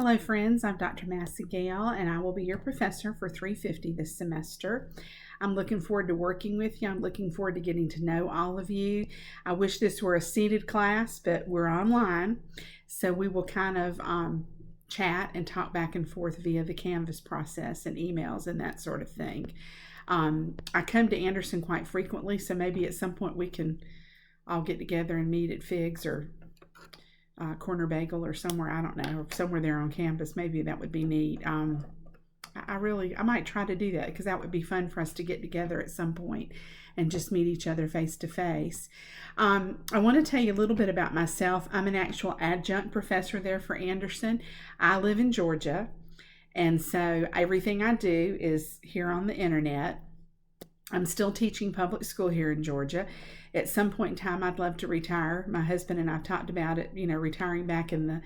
Hello, friends. I'm Dr. Massey Gale, and I will be your professor for 350 this semester. I'm looking forward to working with you. I'm looking forward to getting to know all of you. I wish this were a seated class, but we're online, so we will kind of chat and talk back and forth via the Canvas process and emails and that sort of thing. I come to Anderson quite frequently, so maybe at some point we can all get together and meet at Figs or Corner Bagel or somewhere, I don't know, or somewhere there on campus. Maybe that would be neat. I might try to do that because that would be fun for us to get together at some point and just meet each other face to face. I want to tell you a little bit about myself. I'm an actual adjunct professor there for Anderson. I live in Georgia, and so everything I do is here on the internet. I'm still teaching public school here in Georgia. At some point in time, I'd love to retire. My husband and I've talked about it, retiring back in the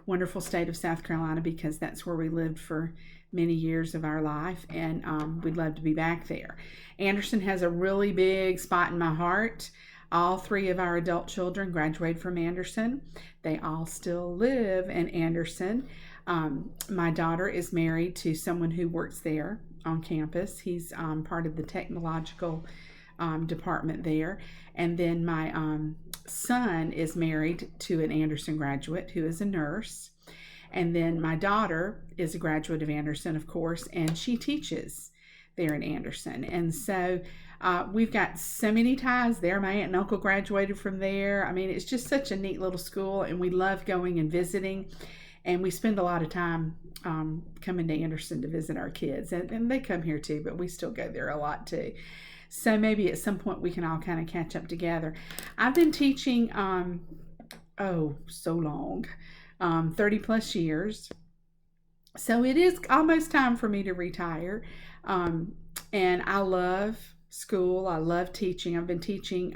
wonderful state of South Carolina because that's where we lived for many years of our life, and we'd love to be back there. Anderson has a really big spot in my heart. All three of our adult children graduated from Anderson. They all still live in Anderson. My daughter is married to someone who works there on campus. He's part of the technological department there. And then my son is married to an Anderson graduate who is a nurse. And then my daughter is a graduate of Anderson, of course, and she teaches there in Anderson. And so we've got so many ties there. My aunt and uncle graduated from there. I mean, it's just such a neat little school, and we love going and visiting. And we spend a lot of time coming to Anderson to visit our kids. And they come here too, but we still go there a lot too. So maybe at some point we can all kind of catch up together. I've been teaching, so long, 30 plus years. So it is almost time for me to retire. And I love school. I love teaching. I've been teaching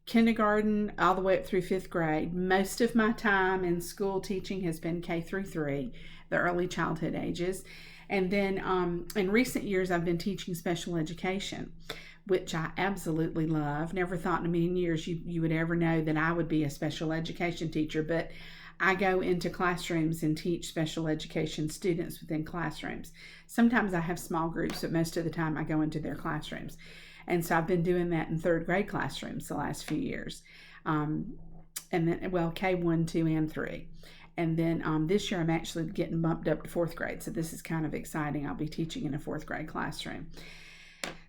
kindergarten all the way up through fifth grade. Most of my time in school teaching has been K through 3, the early childhood ages. And then in recent years, I've been teaching special education, which I absolutely love. Never thought in a million years you would ever know that I would be a special education teacher, but I go into classrooms and teach special education students within classrooms. Sometimes I have small groups, but most of the time I go into their classrooms. And so I've been doing that in third grade classrooms the last few years. And then, K1, 2, and 3. And then this year I'm actually getting bumped up to fourth grade. So this is kind of exciting. I'll be teaching in a fourth grade classroom.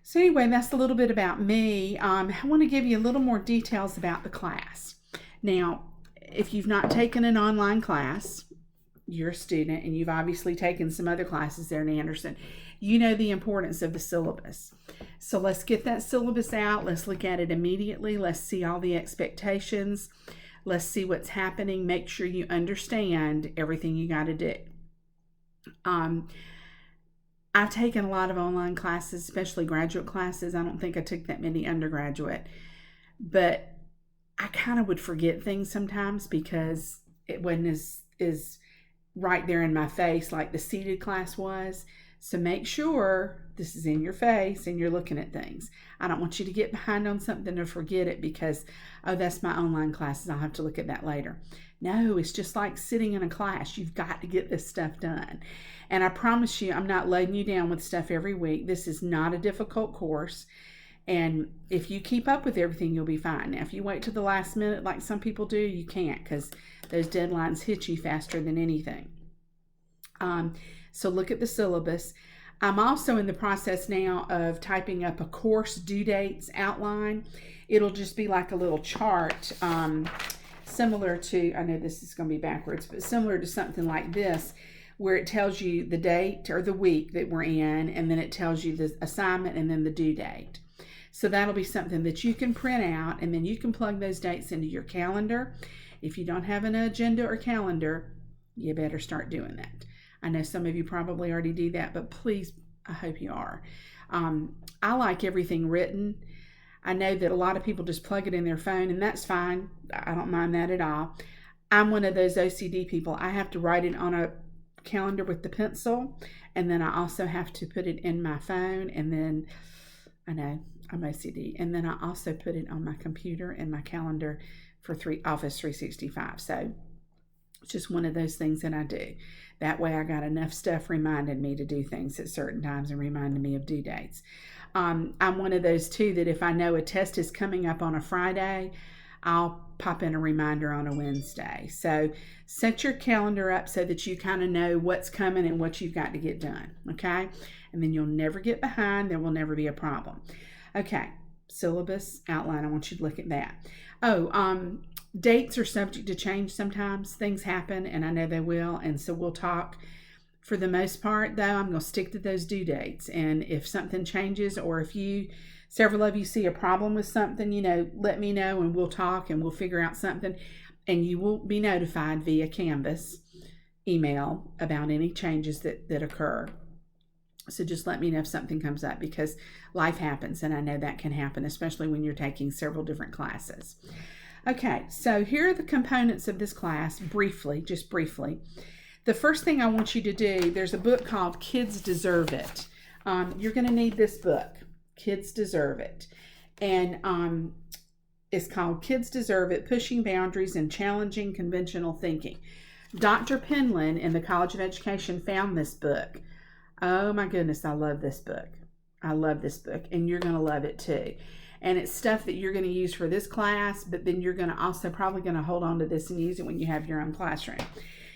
So anyway, that's a little bit about me. I want to give you a little more details about the class. Now, if you've not taken an online class, you're a student and you've obviously taken some other classes there in Anderson, you know the importance of the syllabus. So let's get that syllabus out. Let's look at it immediately. Let's see all the expectations. Let's see what's happening. Make sure you understand everything you got to do. I've taken a lot of online classes, especially graduate classes. I don't think I took that many undergraduate, but I kind of would forget things sometimes because it wasn't as right there in my face like the seated class was. So make sure this is in your face and you're looking at things. I don't want you to get behind on something or forget it because, that's my online classes. I'll have to look at that later. No, it's just like sitting in a class. You've got to get this stuff done. And I promise you, I'm not loading you down with stuff every week. This is not a difficult course. And if you keep up with everything, you'll be fine. Now, if you wait till the last minute like some people do, you can't because those deadlines hit you faster than anything. So look at the syllabus. I'm also in the process now of typing up a course due dates outline. It'll just be like a little chart, similar to, I know this is going to be backwards, but similar to something like this, where it tells you the date or the week that we're in, and then it tells you the assignment and then the due date. So that'll be something that you can print out, and then you can plug those dates into your calendar. If you don't have an agenda or calendar, you better start doing that. I know some of you probably already do that, but please, I hope you are. I like everything written. I know that a lot of people just plug it in their phone, and that's fine. I don't mind that at all. I'm one of those OCD people. I have to write it on a calendar with the pencil, and then I also have to put it in my phone, and then, I know, I'm OCD, and then I also put it on my computer and my calendar for Office 365. So It's just one of those things that I do. That way I got enough stuff reminding me to do things at certain times and reminding me of due dates. I'm one of those too that if I know a test is coming up on a Friday, I'll pop in a reminder on a Wednesday. So set your calendar up so that you kind of know what's coming and what you've got to get done, okay? And then you'll never get behind. There will never be a problem. Okay, syllabus outline. I want you to look at that. Dates are subject to change sometimes. Things happen, and I know they will, and so we'll talk. For the most part, though, I'm going to stick to those due dates, and if something changes, or if several of you see a problem with something, let me know, and we'll talk, and we'll figure out something, and you will be notified via Canvas email about any changes that occur. So just let me know if something comes up, because life happens, and I know that can happen, especially when you're taking several different classes. Okay, so here are the components of this class, just briefly. The first thing I want you to do, there's a book called Kids Deserve It. You're going to need this book, Kids Deserve It. And it's called Kids Deserve It, Pushing Boundaries and Challenging Conventional Thinking. Dr. Penland in the College of Education found this book. Oh my goodness, I love this book. I love this book, and you're going to love it too. And it's stuff that you're going to use for this class, but then you're going to also probably going to hold on to this and use it when you have your own classroom.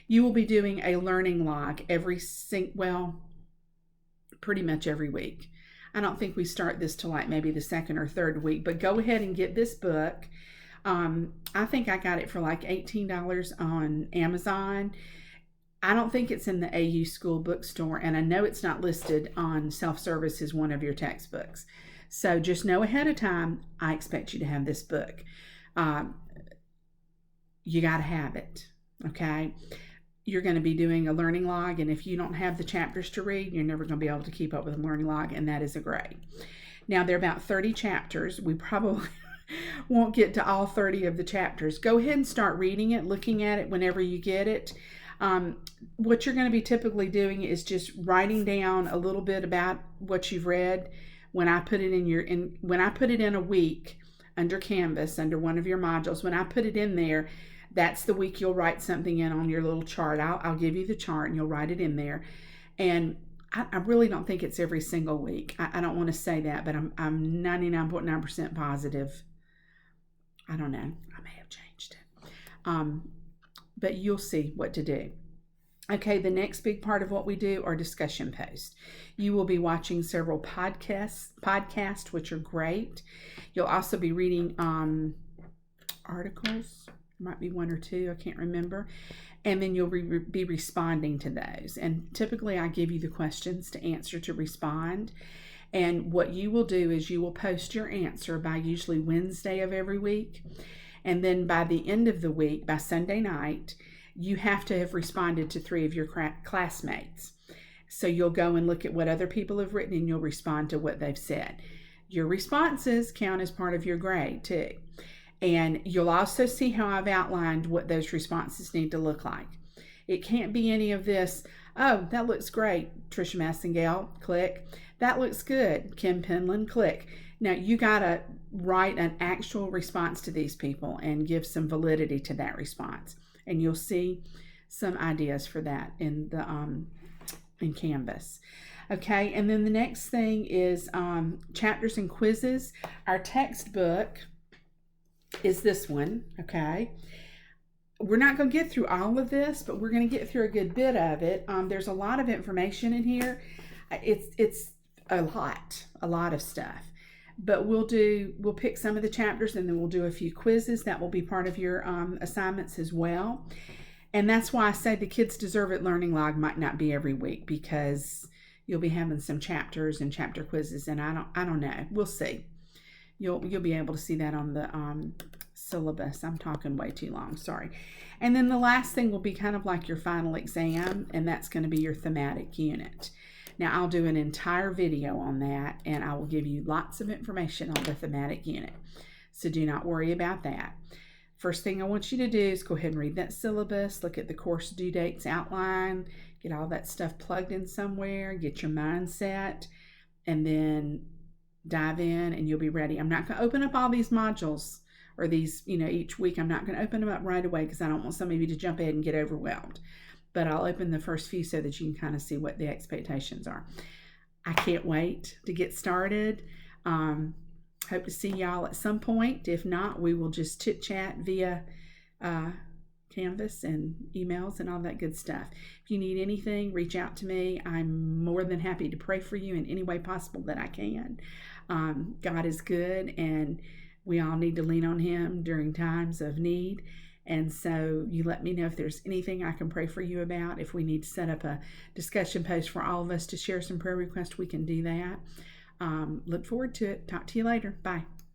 You will be doing a learning log pretty much every week. I don't think we start this till like maybe the second or third week, but go ahead and get this book. I think I got it for like $18 on Amazon. I don't think it's in the AU School Bookstore, and I know it's not listed on Self-Service as one of your textbooks. So just know ahead of time, I expect you to have this book. You got to have it, okay? You're going to be doing a learning log, and if you don't have the chapters to read, you're never going to be able to keep up with a learning log, and that is a grade. Now, there are about 30 chapters. We probably won't get to all 30 of the chapters. Go ahead and start reading it, looking at it whenever you get it. What you're going to be typically doing is just writing down a little bit about what you've read. When I put it in a week under Canvas, under one of your modules, when I put it in there, that's the week you'll write something in on your little chart. I'll give you the chart and you'll write it in there. And I really don't think it's every single week. I don't want to say that, but I'm 99.9% positive. I don't know. I may have changed it. But you'll see what to do. Okay, the next big part of what we do are discussion posts. You will be watching several podcasts, which are great. You'll also be reading articles. There might be one or two, I can't remember. And then you'll be responding to those. And typically I give you the questions to answer to respond. And what you will do is you will post your answer by usually Wednesday of every week. And then by the end of the week, by Sunday night, you have to have responded to 3 of your classmates. So you'll go and look at what other people have written and you'll respond to what they've said. Your responses count as part of your grade too. And you'll also see how I've outlined what those responses need to look like. It can't be any of this, oh, that looks great, Tricia Massengale, click. That looks good, Kim Penland, click. Now you gotta write an actual response to these people and give some validity to that response. And you'll see some ideas for that in Canvas. Okay, and then the next thing is chapters and quizzes. Our textbook is this one, okay? We're not going to get through all of this, but we're going to get through a good bit of it. There's a lot of information in here. It's a lot of stuff. But we'll pick some of the chapters and then we'll do a few quizzes. That will be part of your assignments as well. And that's why I say the Kids Deserve It learning log might not be every week, because you'll be having some chapters and chapter quizzes, and I don't know. We'll see. You'll be able to see that on the syllabus. I'm talking way too long, sorry. And then the last thing will be kind of like your final exam, and that's going to be your thematic unit. Now, I'll do an entire video on that, and I will give you lots of information on the thematic unit. So do not worry about that. First thing I want you to do is go ahead and read that syllabus, look at the course due dates outline, get all that stuff plugged in somewhere, get your mind set, and then dive in and you'll be ready. I'm not going to open up all these modules or these, each week. I'm not going to open them up right away because I don't want some of you to jump ahead and get overwhelmed. But I'll open the first few so that you can kind of see what the expectations are. I can't wait to get started. Hope to see y'all at some point. If not, we will just chit chat via Canvas and emails and all that good stuff. If you need anything, reach out to me. I'm more than happy to pray for you in any way possible that I can. God is good, and we all need to lean on Him during times of need. And so you let me know if there's anything I can pray for you about. If we need to set up a discussion post for all of us to share some prayer requests, we can do that. Look forward to it. Talk to you later. Bye.